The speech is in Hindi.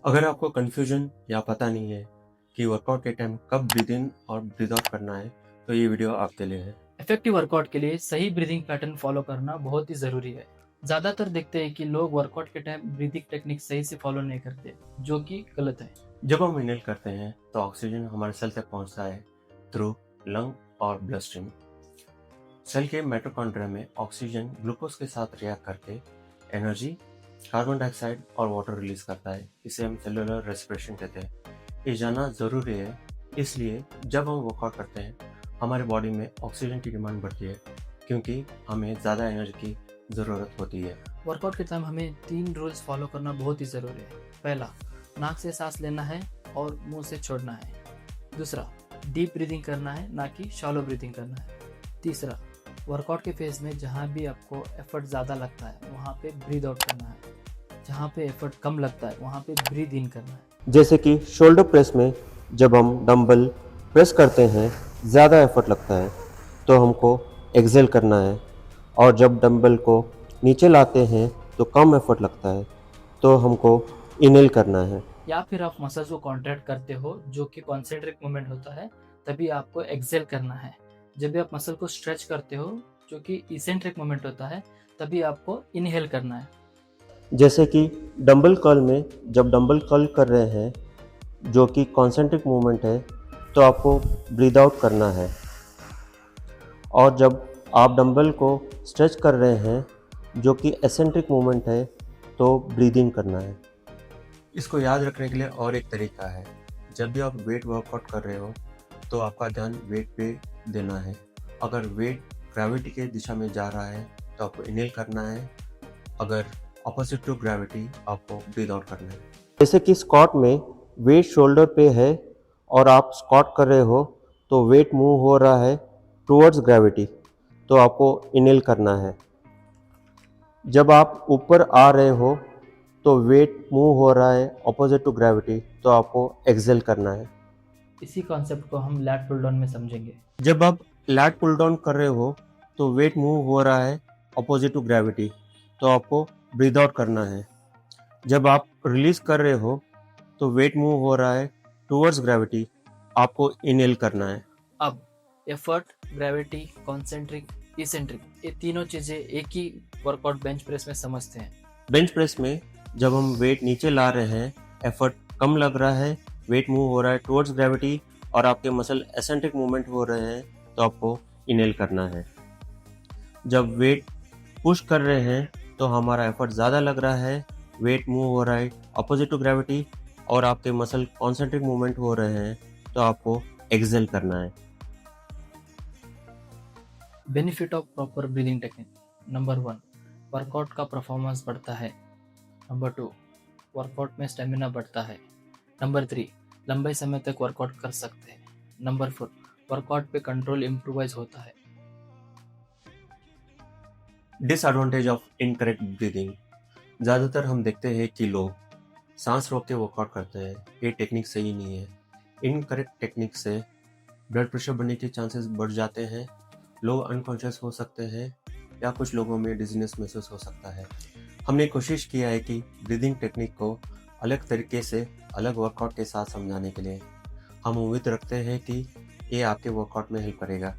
अगर आपको कन्फ्यूजन या पता नहीं है कि वर्कआउट के टाइम कब ब्रीद इन और ब्रीद आउट करना है, तो ये वीडियो आपके लिए है। इफेक्टिव वर्कआउट के लिए सही ब्रीदिंग पैटर्न फॉलो करना बहुत ही ज़रूरी है। ज़्यादातर देखते हैं कि लोग वर्कआउट के टाइम ब्रीदिंग टेक्निक सही से फॉलो नहीं करते, जो कि गलत है। जब हम इनहेल करते हैं तो ऑक्सीजन हमारे सेल तक पहुंचता है थ्रू लंग और ब्लड स्ट्रीम। सेल के माइटोकॉन्ड्रिया में ऑक्सीजन ग्लूकोज के साथ रिएक्ट करके एनर्जी, कार्बन डाइऑक्साइड और वाटर रिलीज करता है। इसे हम सेलुलर रेस्पिरेशन कहते हैं। ये जानना ज़रूरी है, इसलिए जब हम वर्कआउट करते हैं हमारे बॉडी में ऑक्सीजन की डिमांड बढ़ती है, क्योंकि हमें ज़्यादा एनर्जी की ज़रूरत होती है। वर्कआउट के टाइम हमें 3 रूल्स फॉलो करना बहुत ही ज़रूरी है। पहला, नाक से सांस लेना है और मुंह से छोड़ना है। दूसरा, डीप ब्रीदिंग करना है, ना कि शैलो ब्रीदिंग करना है। तीसरा, वर्कआउट के फेज में जहाँ भी आपको एफर्ट ज़्यादा लगता है वहाँ पे ब्रीद आउट करना है। जहाँ पे एफर्ट कम लगता है वहाँ पे ब्रीद इन करना है। जैसे कि शोल्डर प्रेस में जब हम डंबल प्रेस करते हैं ज़्यादा एफर्ट लगता है तो हमको एक्सेल करना है, और जब डंबल को नीचे लाते हैं तो कम एफर्ट लगता है तो हमको इनहेल करना है। या फिर आप मसल्स को कॉन्ट्रैक्ट करते हो, जो कि कॉन्सेंट्रिक मूवमेंट होता है, तभी आपको एक्सेल करना है। जब भी आप मसल को स्ट्रेच करते हो, जो कि इसेंट्रिक मूवमेंट होता है, तभी आपको इनहेल करना है। जैसे कि डंबल कर्ल में जब डंबल कर्ल कर रहे हैं जो कि कॉन्सेंट्रिक मूवमेंट है तो आपको ब्रीद आउट करना है, और जब आप डंबल को स्ट्रेच कर रहे हैं जो कि एसेंट्रिक मूवमेंट है तो ब्रीदिंग करना है। इसको याद रखने के लिए और एक तरीका है। जब भी आप वेट वर्कआउट कर रहे हो तो आपका ध्यान वेट पे देना है। अगर वेट ग्रेविटी के दिशा में जा रहा है तो आपको इनहेल करना है, अगर ऑपोजिट टू ग्रेविटी आपको ब्रीद आउट करना है। जैसे कि स्क्वाट में वेट शोल्डर पे है और आप स्क्वाट कर रहे हो तो वेट मूव हो रहा है टुवर्ड्स ग्रेविटी, तो आपको इनहेल करना है। जब आप ऊपर आ रहे हो तो वेट मूव हो रहा है ऑपोजिट टू ग्रेविटी, तो आपको एक्सेल करना है। इसी कॉन्सेप्ट को हम लैट पुल डाउन में समझेंगे। जब आप लैट पुल डाउन कर रहे हो तो वेट मूव हो रहा है ऑपोजिट टू ग्रेविटी, तो आपको ब्रीद आउट करना है। जब आप रिलीज कर रहे हो तो वेट मूव हो रहा है टुवर्ड्स ग्रेविटी, आपको इनहेल करना है। अब एफर्ट, ग्रेविटी, कॉन्सेंट्रिक, इसेंट्रिक, ये तीनों चीज़ें एक ही वर्कआउट बेंच प्रेस में समझते हैं। बेंच प्रेस में जब हम वेट नीचे ला रहे हैं, एफर्ट कम लग रहा है, वेट मूव हो रहा है टुवर्ड्स ग्रेविटी और आपके मसल एसेंट्रिक मूवमेंट हो रहे हैं, तो आपको इनहेल करना है। जब वेट पुश कर रहे हैं तो हमारा एफर्ट ज़्यादा लग रहा है, वेट मूव हो रहा है अपोजिट टू ग्रेविटी और आपके मसल कॉन्सेंट्रिक मूवमेंट हो रहे हैं, तो आपको एक्सेल करना है। Benefit of proper breathing technique. Number 1, workout का परफॉर्मेंस बढ़ता है। नंबर 2, वर्कआउट में स्टेमिना बढ़ता है। नंबर 3, लंबे समय तक वर्कआउट कर सकते हैं। नंबर 4, वर्कआउट पे कंट्रोल इम्प्रूवाइज होता है। Disadvantage of incorrect breathing. ज़्यादातर हम देखते हैं कि लोग सांस रोक के वर्कआउट करते हैं। ये टेक्निक सही नहीं है। इनकरेक्ट टेक्निक से ब्लड प्रेशर बढ़ने के चांसेस बढ़ जाते हैं, लोग अनकॉन्शियस हो सकते हैं या कुछ लोगों में डिजीनेस महसूस हो सकता है। हमने कोशिश किया है कि ब्रीदिंग टेक्निक को अलग तरीके से अलग वर्कआउट के साथ समझाने के लिए। हम उम्मीद रखते हैं कि ये आपके वर्कआउट में हेल्प करेगा।